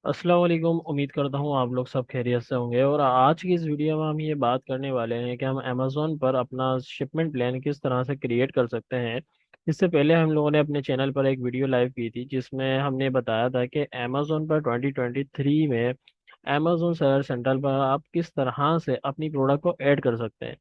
अस्सलाम वालेकुम। उम्मीद करता हूँ आप लोग सब खैरियत से होंगे। और आज की इस वीडियो में हम ये बात करने वाले हैं कि हम अमेज़ोन पर अपना शिपमेंट प्लान किस तरह से क्रिएट कर सकते हैं। इससे पहले हम लोगों ने अपने चैनल पर एक वीडियो लाइव की थी जिसमें हमने बताया था कि अमेज़ोन पर 2023 में अमेज़ोन सेलर सेंट्रल पर आप किस तरह से अपनी प्रोडक्ट को ऐड कर सकते हैं।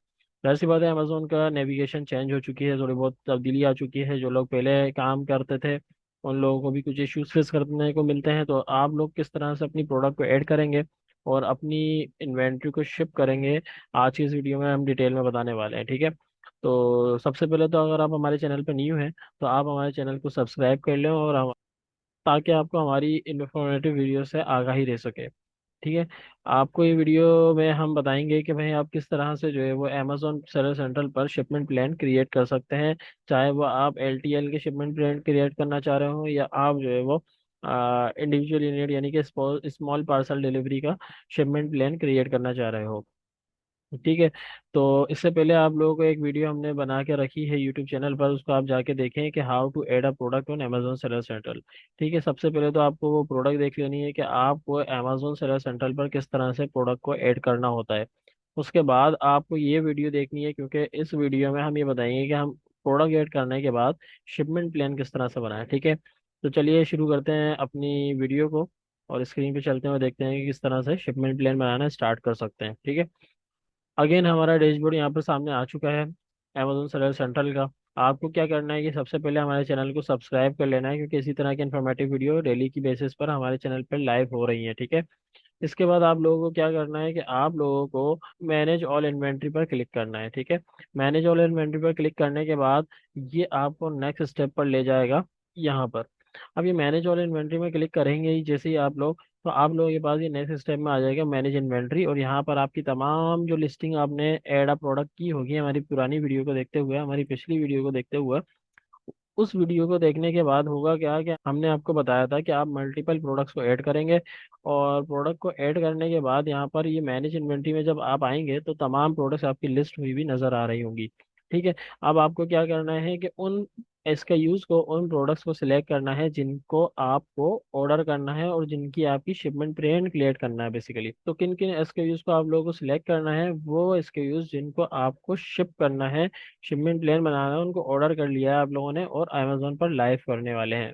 जाहिर सी बात है, अमेज़ोन का नेविगेशन चेंज हो चुकी है, थोड़ी बहुत तब्दीली आ चुकी है। जो लोग पहले काम करते थे उन लोगों को भी कुछ इश्यूज फेस करने को मिलते हैं। तो आप लोग किस तरह से अपनी प्रोडक्ट को ऐड करेंगे और अपनी इन्वेंट्री को शिप करेंगे, आज की इस वीडियो में हम डिटेल में बताने वाले हैं। ठीक है। तो सबसे पहले तो अगर आप हमारे चैनल पर न्यू हैं तो आप हमारे चैनल को सब्सक्राइब कर लें और ताकि आपको हमारी इन्फॉर्मेटिव वीडियो से आगाही रह सके। ठीक है। आपको ये वीडियो में हम बताएंगे कि भाई आप किस तरह से जो है वो अमेजोन सेलर सेंट्रल पर शिपमेंट प्लान क्रिएट कर सकते हैं। चाहे वो आप एलटीएल के शिपमेंट प्लान क्रिएट करना चाह रहे हो या आप जो है वो इंडिविजुअल यूनिट यानी कि स्मॉल पार्सल डिलीवरी का शिपमेंट प्लान क्रिएट करना चाह रहे हो। ठीक है। तो इससे पहले आप लोगों को एक वीडियो हमने बना के रखी है यूट्यूब चैनल पर, उसको आप जाके देखें कि how to add a product on Amazon seller central. ठीक है। सबसे पहले तो आपको वो प्रोडक्ट देख लेनी है कि आपको अमेजोन सेलर सेंट्रल पर किस तरह से प्रोडक्ट को ऐड करना होता है। उसके बाद आपको ये वीडियो देखनी है, क्योंकि इस वीडियो में हम ये बताएंगे कि हम प्रोडक्ट ऐड करने के बाद शिपमेंट प्लान किस तरह से बनाएं। ठीक है। तो चलिए शुरू करते हैं अपनी वीडियो को और स्क्रीन पे चलते हुए देखते हैं कि किस तरह से शिपमेंट प्लान बनाना स्टार्ट कर सकते हैं। ठीक है। अगेन हमारा डैशबोर्ड यहाँ पर सामने आ चुका है अमेजोन सेलर सेंट्रल का। आपको क्या करना है कि सबसे पहले हमारे चैनल को सब्सक्राइब कर लेना है, क्योंकि इसी तरह की इन्फॉर्मेटिव वीडियो डेली की बेसिस पर हमारे चैनल पर लाइव हो रही है। ठीक है। इसके बाद आप लोगों को क्या करना है कि आप लोगों को मैनेज ऑल इन्वेंट्री पर क्लिक करना है। ठीक है। मैनेज ऑल इन्वेंट्री पर क्लिक करने के बाद ये आपको नेक्स्ट स्टेप पर ले जाएगा यहाँ पर। अब ये मैनेज ऑल इन्वेंट्री में क्लिक करेंगे ही जैसे ही आप लोग, तो आप लोगों के पास ये नेक्स्ट स्टेप में आ जाएगा मैनेज इन्वेंट्री। और यहाँ पर आपकी तमाम जो लिस्टिंग आपने एड अ प्रोडक्ट की होगी हमारी पुरानी वीडियो को देखते हुए, हमारी पिछली वीडियो को देखते हुए, उस वीडियो को देखने के बाद होगा क्या कि हमने आपको बताया था कि आप मल्टीपल प्रोडक्ट्स को ऐड करेंगे। और प्रोडक्ट को ऐड करने के बाद यहाँ पर ये मैनेज इन्वेंट्री में जब आप आएंगे तो तमाम प्रोडक्ट्स आपकी लिस्ट हुई भी नजर आ रही होंगी। ठीक है। अब आपको क्या करना है कि उन SKUs को, उन प्रोडक्ट्स को सिलेक्ट करना है जिनको आपको ऑर्डर करना है और जिनकी आपकी शिपमेंट प्रिंट क्रिएट करना है बेसिकली। तो किन किन SKUs को आप लोगों को सिलेक्ट करना है, वो SKUs जिनको आपको शिप करना है, शिपमेंट प्लान बनाना है, उनको ऑर्डर कर लिया है आप लोगों ने और अमेजोन पर लाइव करने वाले हैं।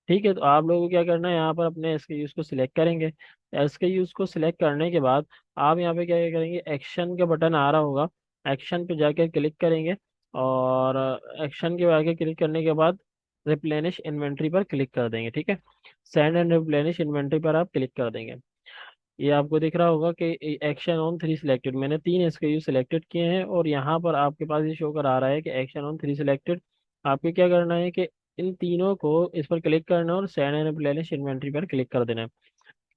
ठीक है। तो आप लोगों को क्या करना है, यहाँ पर अपने SKUs को सिलेक्ट करेंगे। SKUs को सिलेक्ट करने के बाद आप यहाँ पे क्या करेंगे, एक्शन का बटन आ रहा होगा, एक्शन पे जाकर क्लिक करेंगे। और एक्शन के आगे क्लिक करने के बाद रिप्लेनिश इन्वेंट्री पर क्लिक कर देंगे। ठीक है। सेंड एंड रिप्लेनिश इन्वेंट्री पर आप क्लिक कर देंगे। ये आपको दिख रहा होगा कि एक्शन ऑन 3 सिलेक्टेड, मैंने 3 SKU सिलेक्टेड किए हैं और यहाँ पर आपके पास ये शो कर आ रहा है कि एक्शन ऑन 3 सिलेक्टेड। आपको क्या करना है कि इन तीनों को इस पर क्लिक करना है और सेंड एंड रिप्लेनिश इन्वेंट्री पर क्लिक कर देना है।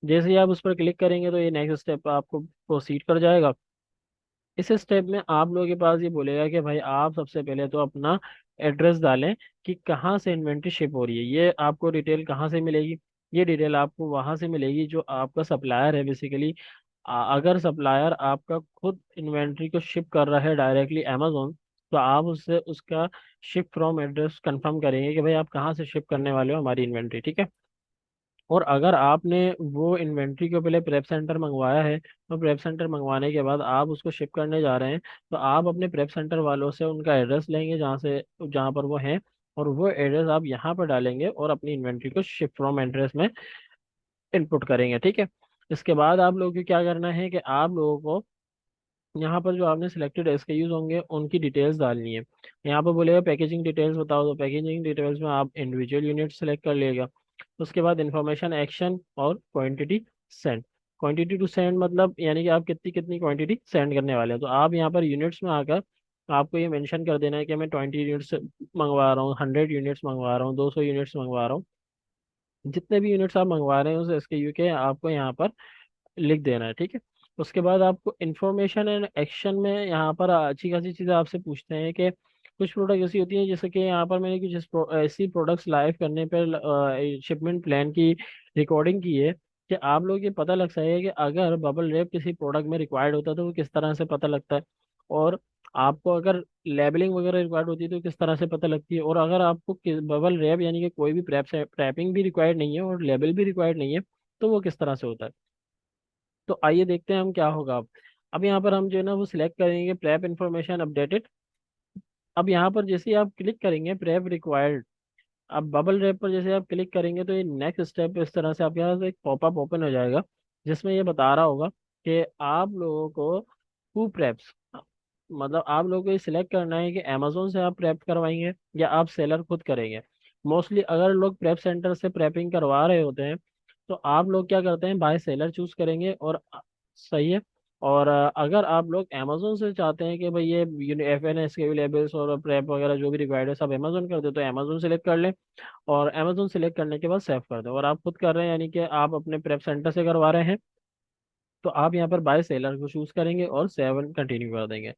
जैसे ही आप उस पर क्लिक करेंगे तो ये नेक्स्ट स्टेप आपको प्रोसीड कर जाएगा। इस स्टेप में आप लोगों के पास ये बोलेगा कि भाई आप सबसे पहले तो अपना एड्रेस डालें कि कहाँ से इन्वेंट्री शिप हो रही है। ये आपको डिटेल कहाँ से मिलेगी, ये डिटेल आपको वहां से मिलेगी जो आपका सप्लायर है बेसिकली। अगर सप्लायर आपका खुद इन्वेंट्री को शिप कर रहा है डायरेक्टली अमेजोन, तो आप उससे उसका शिप फ्रॉम एड्रेस कंफर्म करेंगे कि भाई आप कहाँ से शिप करने वाले हो हमारी इन्वेंट्री। ठीक है। और अगर आपने वो इन्वेंट्री को पहले प्रेप सेंटर मंगवाया है, तो प्रेप सेंटर मंगवाने के बाद आप उसको शिप करने जा रहे हैं, तो आप अपने प्रेप सेंटर वालों से उनका एड्रेस लेंगे जहाँ पर वो हैं, और वो एड्रेस आप यहाँ पर डालेंगे और अपनी इन्वेंट्री को शिप फ्रॉम एड्रेस में इनपुट करेंगे। ठीक है। इसके बाद आप लोगों को क्या करना है कि आप लोगों को यहाँ पर जो आपने सिलेक्टेड SKUs होंगे उनकी डिटेल्स डालनी है। यहाँ पर बोलेगा पैकेजिंग डिटेल्स बताओ, तो पैकेजिंग डिटेल्स में आप इंडिविजुअल यूनिट सेलेक्ट कर लेगा। उसके बाद इंफॉर्मेशन एक्शन और quantity send. Quantity to send मतलब यानी कि आप कितनी कितनी क्वांटिटी सेंड करने वाले हैं। तो आप यहाँ पर यूनिट्स में आकर आपको ये मेंशन कर देना है कि मैं 20 यूनिट्स मंगवा रहा हूँ, 100 यूनिट्स मंगवा रहा हूँ, 200 यूनिट्स मंगवा रहा हूँ। जितने भी यूनिट्स आप मंगवा रहे हैं उस SKU के आपको यहाँ पर लिख देना है। ठीक है। उसके बाद आपको इंफॉर्मेशन एंड एक्शन में यहाँ पर अच्छी खासी चीज़ें आपसे पूछते हैं कि कुछ प्रोडक्ट ऐसी होती है, जैसे कि यहाँ पर मैंने कुछ ऐसी प्रोडक्ट्स लाइव करने पर शिपमेंट प्लान की रिकॉर्डिंग की है कि आप लोग ये पता लग सके कि अगर बबल रैप किसी प्रोडक्ट में रिक्वायर्ड होता है तो वो किस तरह से पता लगता है। और आपको अगर लेबलिंग वगैरह रिक्वायर्ड होती है तो किस तरह से पता लगती है। और अगर आपको बबल रैप यानी कि कोई भी प्रैपिंग भी रिक्वायर्ड नहीं है और लेबल भी रिक्वायर्ड नहीं है, तो वो किस तरह से होता है। तो आइए देखते हैं हम क्या होगा अब यहाँ पर हम जो है ना वो सिलेक्ट करेंगे प्रेप इन्फॉर्मेशन अपडेटेड। अब यहाँ पर जैसे ही आप क्लिक करेंगे प्रेप रिक्वायर्ड, अब बबल रैप पर जैसे आप क्लिक करेंगे तो ये नेक्स्ट स्टेप इस तरह से आपके पास एक पॉपअप ओपन हो जाएगा, जिसमें ये बता रहा होगा कि आप लोगों को हु प्रेप्स, मतलब आप लोगों को ये सिलेक्ट करना है कि अमेजोन से आप प्रेप करवाएंगे या आप सेलर खुद करेंगे। मोस्टली अगर लोग प्रेप सेंटर से प्रेपिंग करवा रहे होते हैं तो आप लोग क्या करते हैं, बाय सेलर चूज करेंगे, और सही है। और अगर आप लोग अमेजोन से चाहते हैं कि भाई ये FNS के लेबल्स और प्रेप वगैरह जो भी रिक्वायर्ड है सब अमेजोन कर दे, तो अमेजोन सेलेक्ट कर लें। और अमेजोन सेलेक्ट करने के बाद सेव कर दो, और आप खुद कर रहे हैं यानी कि आप अपने प्रेप सेंटर से करवा रहे हैं, तो आप यहाँ पर बाय सेलर को चूज करेंगे और सेवन कंटिन्यू कर देंगे।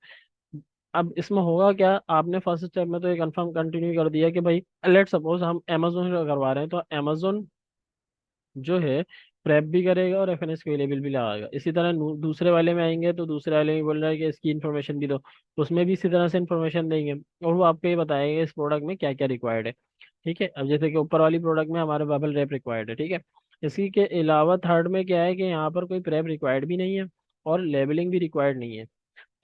अब इसमें होगा क्या, आपने फर्स्ट स्टेप में तो ये कंफर्म कंटिन्यू कर दिया कि भाई लेट सपोज हम अमेजोन से करवा रहे हैं, तो अमेजोन जो है प्रेप भी करेगा और FNS के लेबल भी लगाएगा। इसी तरह दूसरे वाले में आएंगे तो दूसरे वाले में बोल रहा है कि इसकी इन्फॉर्मेशन भी दो, उसमें भी इसी तरह से इन्फॉर्मेशन देंगे और वो आपको ये बताएगा इस प्रोडक्ट में क्या क्या रिक्वायर्ड है। ठीक है, अब जैसे कि ऊपर वाली प्रोडक्ट में हमारे बबल रैप रिक्वायर्ड है, ठीक है। इसी के अलावा थर्ड में क्या है कि यहाँ पर कोई प्रेप रिक्वायर्ड भी नहीं है और लेबलिंग भी रिक्वायर्ड नहीं है।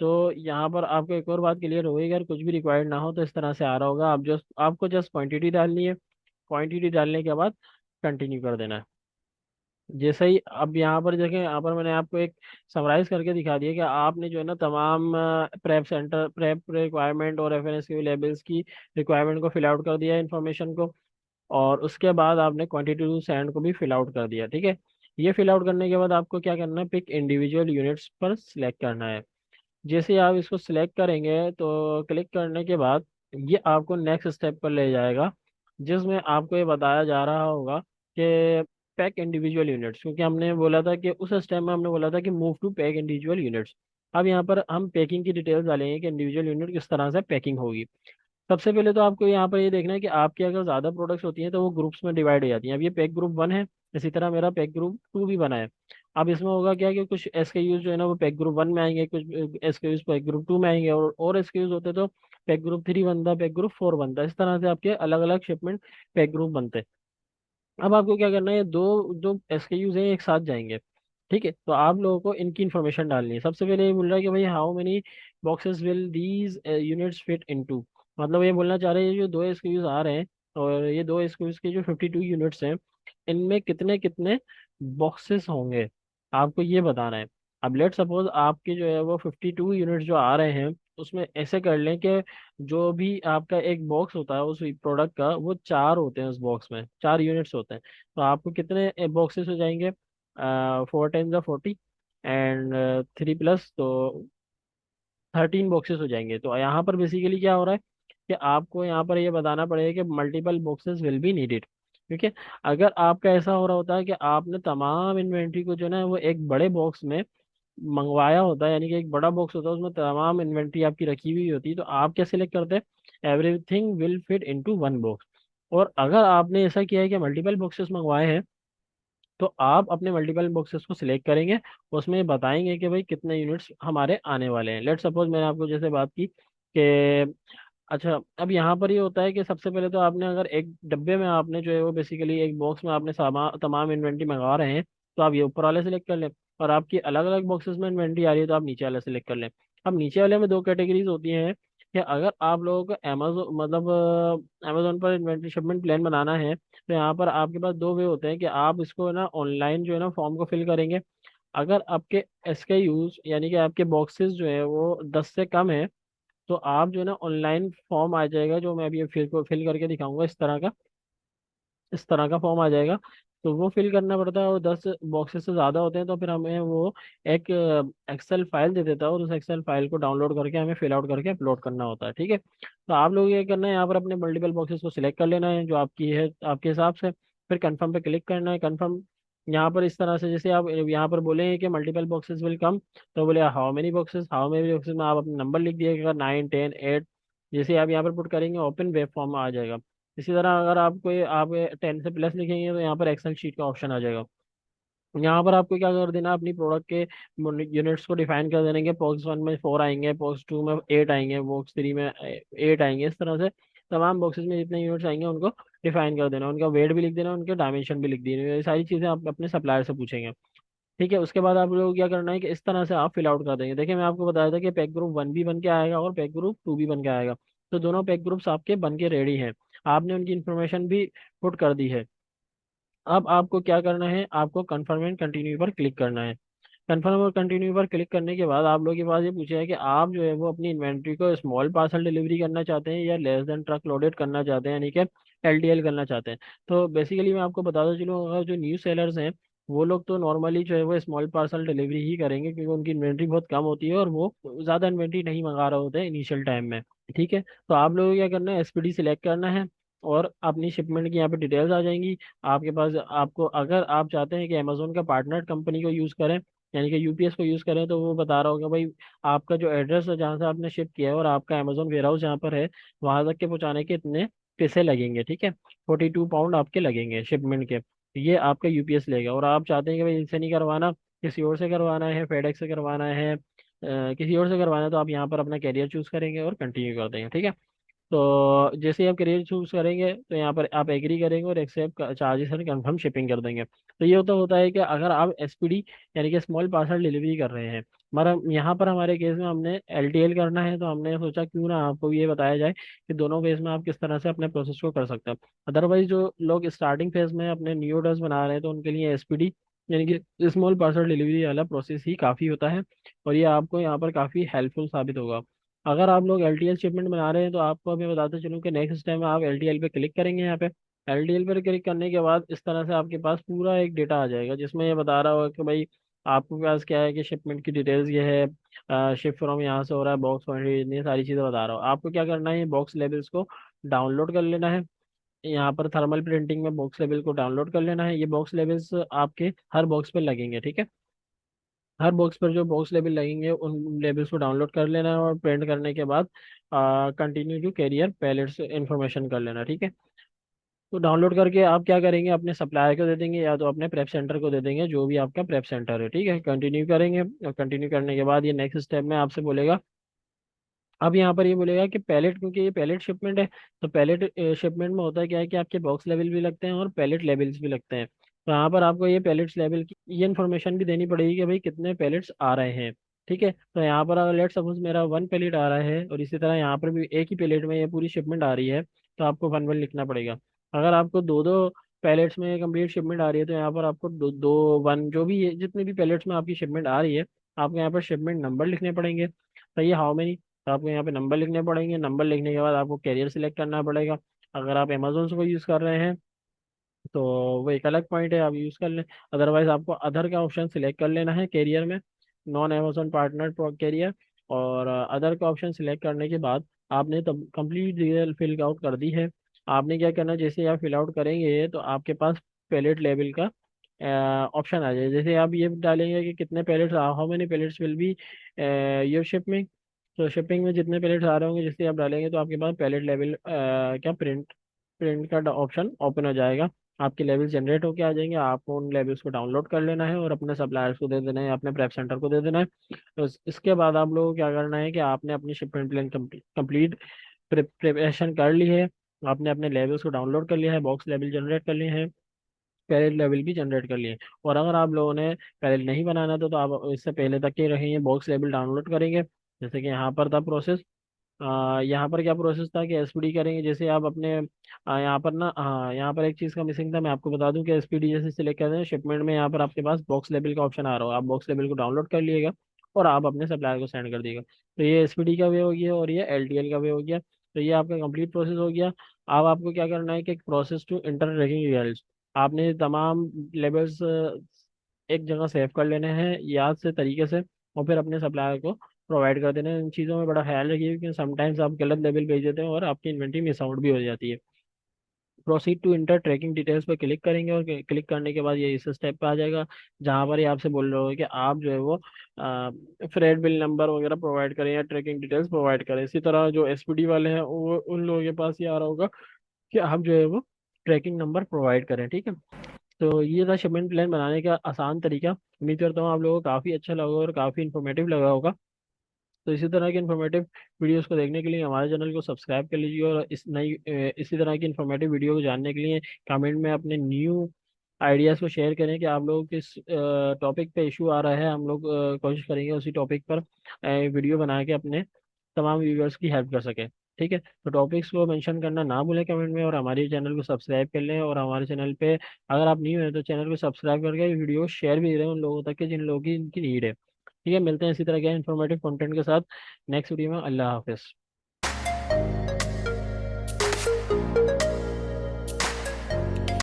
तो यहाँ पर आपको एक और बात क्लियर होगी, अगर कुछ भी रिक्वायर्ड ना हो तो इस तरह से आ रहा होगा, आप जस्ट आपको जस्ट क्वांटिटी डालनी है। क्वांटिटी डालने के बाद कंटिन्यू कर देना है। जैसे ही अब यहाँ पर देखें, यहाँ पर मैंने आपको एक समराइज करके दिखा दिया कि आपने जो है ना तमाम प्रेप सेंटर प्रेप रिक्वायरमेंट और FNS के लेबल्स की रिक्वायरमेंट को फिल आउट कर दिया इन्फॉर्मेशन को, और उसके बाद आपने क्वांटिटी टू सेंड को भी फिल आउट कर दिया, ठीक है। ये फिल आउट करने के बाद आपको क्या करना है, पिक इंडिविजुअल यूनिट्स पर सिलेक्ट करना है। जैसे ही आप इसको सिलेक्ट करेंगे तो क्लिक करने के बाद ये आपको नेक्स्ट स्टेप पर ले जाएगा, जिसमें आपको ये बताया जा रहा होगा कि पैक इंडिविजुअल यूनिट्स, क्योंकि हमने बोला था कि उस स्टेप में हमने बोला था कि move to pack individual units. अब यहाँ पर हम पैकिंग की डिटेल्स डालेंगे कि इंडिविजुअल यूनिट किस तरह से पैकिंग होगी। सबसे पहले तो आपको यहाँ पर ये देखना है कि आपकी अगर ज़्यादा प्रोडक्ट्स होती हैं तो वो ग्रुप्स में डिवाइड हो जाती हैं। अब ये पैक ग्रुप 1 है, इसी तरह मेरा पैक ग्रुप 2 भी बना है। अब इसमें होगा क्या कि कुछ SKUs जो है ना वो पैक ग्रुप 1 में आएंगे, कुछ SKUs पैक ग्रुप 2 में आएंगे, और SKUs होते तो पैक ग्रुप 3 बनता, पैक ग्रुप 4 बनता, इस तरह से आपके अलग अलग शिपमेंट पैक ग्रुप बनते। अब आपको क्या करना है, दो जो SKUs हैं एक साथ जाएंगे, ठीक है। तो आप लोगों को इनकी इन्फॉर्मेशन डालनी है। सबसे पहले ये बोल रहा है कि भाई how many boxes will these units fit into, मतलब ये बोलना चाह रहे हैं ये जो दो SKUs आ रहे हैं और ये दो SKUs की जो 52 यूनिट्स हैं, इनमें कितने कितने बॉक्सेस होंगे, आपको ये बताना है। अब लेट सपोज आपके जो है वो 52 यूनिट्स जो आ रहे हैं, उसमें ऐसे कर लें कि जो भी आपका एक बॉक्स होता है उस प्रोडक्ट का, वो चार होते हैं, उस बॉक्स में चार यूनिट्स होते हैं। तो आपको कितने बॉक्सेस हो जाएंगे, 4 टाइम्स 40 एंड 3 प्लस, तो 13 बॉक्सेस हो जाएंगे। तो यहाँ पर बेसिकली क्या हो रहा है कि आपको यहाँ पर ये बताना पड़ेगा कि multiple boxes will be needed. ठीक है, अगर आपका ऐसा हो रहा होता है कि आपने तमाम इन्वेंट्री को जो है ना वो एक बड़े बॉक्स में मंगवाया होता है, यानी कि एक बड़ा बॉक्स होता है उसमें तमाम इन्वेंट्री आपकी रखी हुई होती है, तो आप क्या सिलेक्ट करते हैं, everything will fit into one box. और अगर आपने ऐसा किया है कि मल्टीपल बॉक्सेस मंगवाए हैं, तो आप अपने मल्टीपल बॉक्सेस को सिलेक्ट करेंगे, उसमें बताएंगे कि भाई कितने यूनिट्स हमारे आने वाले हैं। लेट सपोज मैंने आपको जैसे बात की कि अच्छा, अब यहाँ पर ये होता है कि सबसे पहले तो आपने अगर एक डब्बे में आपने जो है वो बेसिकली एक बॉक्स में आपने तमाम इन्वेंट्री मंगवा रहे हैं, तो आप ये ऊपर वाले सेलेक्ट कर लें। और आपकी अलग अलग बॉक्सेस में इन्वेंट्री आ रही है तो आप नीचे वाले सेलेक्ट कर लें। अब नीचे वाले में दो कैटेगरीज होती हैं कि अगर आप लोगों को अमेजोन मतलब अमेजोन पर इन्वेंट्री शिपमेंट प्लान बनाना है, तो यहाँ पर आपके पास दो वे होते हैं कि आप इसको ना ऑनलाइन जो है ना फॉर्म को फिल करेंगे। अगर आपके SKUs यानी कि आपके बॉक्सेस जो है वो 10 से कम है, तो आप जो है ना ऑनलाइन फॉर्म आ जाएगा, जो मैं अभी फिल करके दिखाऊंगा, इस तरह का फॉर्म आ जाएगा। तो वो फिल करना पड़ता है, और 10 बॉक्सेस से ज़्यादा होते हैं तो फिर हमें वो एक एक्सेल फाइल दे देता है, और उस एक्सेल फाइल को डाउनलोड करके हमें फिल आउट करके अपलोड करना होता है, ठीक है। तो आप लोग ये करना है, यहाँ पर अपने मल्टीपल बॉक्सेस को सिलेक्ट कर लेना है जो आपकी है आपके हिसाब से, फिर कन्फर्म पे क्लिक करना है। कन्फर्म यहाँ पर इस तरह से, जैसे आप यहाँ पर बोलेंगे कि मल्टीपल बॉक्सेस विल कम, तो बोले हाउ मेनी बॉक्सेस में आप अपना नंबर लिख दिएगा, 9 10 8। जैसे आप यहाँ पर पुट करेंगे ओपन वेब फॉर्म आ जाएगा। इसी तरह अगर आप 10 से प्लस लिखेंगे तो यहाँ पर एक्सेल शीट का ऑप्शन आ जाएगा। यहाँ पर आपको क्या कर देना, अपनी प्रोडक्ट के यूनिट्स को डिफाइन कर देने के, बॉक्स 1 में 4 आएंगे, बॉक्स 2 में 8 आएंगे, बॉक्स 3 में 8 आएंगे, इस तरह से तमाम बॉक्सेस में जितने यूनिट्स आएंगे उनको डिफाइन कर देना, उनका वेट भी लिख देना, उनके डायमेंशन भी लिख देना, ये सारी चीज़ें आप अपने सप्लायर से पूछेंगे। ठीक है, उसके बाद आप लोगों को क्या करना है कि इस तरह से आप फिल आउट कर देंगे। देखिए मैं आपको बताया था कि पैक ग्रुप 1 भी बन के आएगा और पैक ग्रुप 2 भी बन के आएगा। तो दोनों पैक ग्रुप्स आपके बन के रेडी हैं, आपने उनकी इन्फॉर्मेशन भी पुट कर दी है। अब आपको क्या करना है, आपको कन्फर्म एंड कंटिन्यू पर क्लिक करना है। कन्फर्म और कंटिन्यू पर क्लिक करने के बाद आप लोगों के पास ये पूछा है कि आप जो है वो अपनी इन्वेंट्री को स्मॉल पार्सल डिलीवरी करना चाहते हैं या लेस देन ट्रक लोडेड करना चाहते हैं, यानी कि LTL करना चाहते हैं। तो बेसिकली मैं आपको बताता चलूँ, अगर जो न्यू सेलर्स हैं वो लोग तो नॉर्मली जो है वो स्मॉल पार्सल डिलीवरी ही करेंगे, क्योंकि उनकी इन्वेंट्री बहुत कम होती है और वो ज़्यादा इन्वेंट्री नहीं मंगा रहे होते हैं इनिशियल टाइम में। ठीक है, तो आप लोगों को क्या करना है, SPD सिलेक्ट करना है और अपनी शिपमेंट की यहाँ पे डिटेल्स आ जाएंगी आपके पास। आपको अगर आप चाहते हैं कि अमेजोन का पार्टनर कंपनी को यूज़ करें, यानी कि UPS को यूज़ करें, तो वो बता रहा होगा भाई आपका जो एड्रेस है जहाँ से आपने शिप किया है और आपका अमेजोन वेयर हाउस जहाँ पर है, वहां तक के पहुँचाने के इतने पैसे लगेंगे। ठीक है, 42 पाउंड आपके लगेंगे शिपमेंट के, ये आपका UPS लेगा। और आप चाहते हैं कि भाई इनसे नहीं करवाना, किसी और से करवाना है, फेडेक्स से करवाना है, किसी और से करवाना है, तो आप यहाँ पर अपना कैरियर चूज करेंगे और कंटिन्यू कर देंगे। ठीक है, तो जैसे ही आप करियर चूज करेंगे तो यहाँ पर आप एग्री करेंगे और accept charges and confirm shipping कर देंगे। तो ये होता होता है कि अगर आप SPD यानी कि स्मॉल पार्सल डिलीवरी कर रहे हैं, हमारा यहाँ पर हमारे केस में हमने LTL करना है, तो हमने सोचा क्यों ना आपको ये बताया जाए कि दोनों फेज में आप किस तरह से अपने प्रोसेस को कर सकते हैं। अदरवाइज जो लोग स्टार्टिंग फेज में अपने न्यू ऑर्डर्स बना रहे हैं तो उनके लिए SPD यानी कि स्मॉल पार्सल डिलीवरी वाला प्रोसेस ही काफ़ी होता है, और ये आपको यहाँ पर काफ़ी हेल्पफुल साबित होगा। अगर आप लोग LTL शिपमेंट बना रहे हैं तो आपको मैं बताते चलूँ कि नेक्स्ट टाइम आप LTL पे क्लिक करेंगे, यहाँ पे LTL पर क्लिक करने के बाद इस तरह से आपके पास पूरा एक डेटा आ जाएगा जिसमें ये बता रहा होगा कि भाई आपके पास क्या है कि शिपमेंट की डिटेल्स ये है, शिप फ्रॉम यहाँ से हो रहा है, बॉक्स क्वान्टिटी, ये सारी चीज़ें बता रहा हूँ। आपको क्या करना है, बॉक्स लेवल्स को डाउनलोड कर लेना है। यहाँ पर थर्मल प्रिंटिंग में बॉक्स लेवल को डाउनलोड कर लेना है, ये बॉक्स लेवल्स आपके हर बॉक्स पर लगेंगे। ठीक है, हर बॉक्स पर जो बॉक्स लेबल लगेंगे उन लेबल्स को डाउनलोड कर लेना है और प्रिंट करने के बाद continue to carrier pallets information कर लेना। ठीक है, तो डाउनलोड करके आप क्या करेंगे, अपने सप्लायर को दे देंगे या तो अपने प्रेप सेंटर को दे देंगे, जो भी आपका प्रेप सेंटर है। ठीक है, कंटिन्यू करेंगे और कंटिन्यू करने के बाद ये नेक्स्ट स्टेप में आपसे बोलेगा। अब यहाँ पर ये बोलेगा कि पैलेट, क्योंकि ये पैलेट शिपमेंट है, तो पैलेट शिपमेंट में होता है क्या है कि आपके बॉक्स लेवल भी लगते हैं और पैलेट लेवल्स भी लगते हैं। तो यहाँ पर आपको ये पैलेट्स लेवल की ये इन्फॉर्मेशन भी देनी पड़ेगी कि भाई कितने पैलेट्स आ रहे हैं। ठीक है, तो यहाँ पर अगर लेट सपोज मेरा 1 पैलेट आ रहा है और इसी तरह यहाँ पर भी एक ही पैलेट में ये पूरी शिपमेंट आ रही है, तो आपको 1 1 लिखना पड़ेगा। अगर आपको दो दो पैलेट्स में कंप्लीट शिपमेंट आ रही है तो यहाँ पर आपको दो दो वन जो भी जितने भी पैलेट्स में आपकी शिपमेंट आ रही है, आपको यहाँ पर शिपमेंट नंबर लिखने पड़ेंगे। तो ये हाउ मेनी, तो आपको यहाँ पे नंबर लिखने पड़ेंगे। नंबर लिखने के बाद आपको कैरियर सिलेक्ट करना पड़ेगा। अगर आप अमेजोन से को यूज़ कर रहे हैं तो वो एक अलग पॉइंट है, आप यूज़ कर लें। अदरवाइज आपको अदर का ऑप्शन सिलेक्ट कर लेना है कैरियर में, नॉन अमेजोन पार्टनर कैरियर। और अदर का ऑप्शन सिलेक्ट करने के बाद आपने तब कंप्लीट डिटेल फिल आउट कर दी है। आपने क्या करना है, जैसे आप फिल आउट करेंगे तो आपके पास पैलेट लेवल का ऑप्शन आ जाए। जैसे आप ये डालेंगे कि कितने pallets, how many pallets will be your shipment, तो शिपिंग में जितने पैलेट्स आ रहे होंगे जैसे आप डालेंगे तो आपके पास पैलेट लेवल क्या प्रिंट प्रिंट का ऑप्शन ओपन हो जाएगा। आपके लेवल जनरेट होके आ जाएंगे, आपको उन लेवल्स को डाउनलोड कर लेना है और अपने सप्लायर्स को दे देना है, अपने प्रेप सेंटर को दे देना है। तो इसके बाद आप लोगों को क्या करना है कि आपने अपनी शिपमेंट प्लान कंप्लीट प्रिपरेशन कर ली है, आपने अपने लेवल्स को डाउनलोड कर लिया है, बॉक्स लेवल जनरेट कर लिए हैं, पैरेलल लेवल भी जनरेट कर लिए। और अगर आप लोगों ने पैरेलल नहीं बनाना था तो आप इससे पहले तक के रहेंगे बॉक्स लेवल डाउनलोड करेंगे। जैसे कि यहाँ पर था प्रोसेस, यहाँ पर क्या प्रोसेस था कि SPD करेंगे। जैसे आप अपने यहाँ पर ना, हाँ यहाँ पर एक चीज़ का मिसिंग था, मैं आपको बता दूं कि SPD जैसे सिलेक्ट करते हैं शिपमेंट में, यहाँ पर आपके पास बॉक्स लेवल का ऑप्शन आ रहा होगा, आप बॉक्स लेवल को डाउनलोड कर लिएगा और आप अपने सप्लायर को सेंड कर दिएगा। तो ये SPD का वे हो गया और ये LTL का वे हो गया। तो ये आपका कंप्लीट प्रोसेस हो गया। अब आपको क्या करना है कि process to enter tracking result, आपने तमाम लेवल्स एक जगह सेव कर लेने हैं याद से तरीके से, और फिर अपने सप्लायर को प्रोवाइड कर देना है। इन चीज़ों में बड़ा ख्याल रखिए क्योंकि समटाइम्स आप गलत लेवल भेज देते हैं और आपकी इन्वेंट्री मिस आउट भी हो जाती है। Proceed to enter tracking details पर क्लिक करेंगे और क्लिक करने के बाद ये इस स्टेप पे आ जाएगा जहाँ पर ये आपसे बोल रहे हो कि आप जो है वो फ्रेड बिल नंबर वगैरह प्रोवाइड करें या ट्रैकिंग डिटेल्स प्रोवाइड करें। इसी तरह जो SPD वाले हैं वो उन लोगों के पास ये आ रहा होगा कि आप जो है वो ट्रैकिंग नंबर प्रोवाइड करें। ठीक है, तो ये था शिपमेंट प्लान बनाने का आसान तरीका। उम्मीद करता हूँ आप लोगों को काफ़ी अच्छा लगा और काफ़ी इन्फॉर्मेटिव लगा होगा। तो इसी तरह की इन्फॉर्मेटिव वीडियोस को देखने के लिए हमारे चैनल को सब्सक्राइब कर लीजिए, और इसी तरह की इन्फॉर्मेटिव वीडियो को जानने के लिए कमेंट में अपने न्यू आइडियाज़ को शेयर करें कि आप लोगों को किस टॉपिक पे इशू आ रहा है। हम लोग कोशिश करेंगे उसी टॉपिक पर वीडियो बना के अपने तमाम व्यूवर्स की हेल्प कर सकें। ठीक है, तो टॉपिक्स को मेंशन करना ना भूलें कमेंट में, और हमारे चैनल को सब्सक्राइब कर लें। और हमारे चैनल पे अगर आप न्यू हैं तो चैनल को सब्सक्राइब करके वीडियो शेयर भी करें उन लोगों तक के जिन लोगों की इनकी नीड है। ठीक है, मिलते हैं इसी तरह के इन्फॉर्मेटिव कंटेंट के साथ नेक्स्ट वीडियो में। अल्लाह हाफिज़।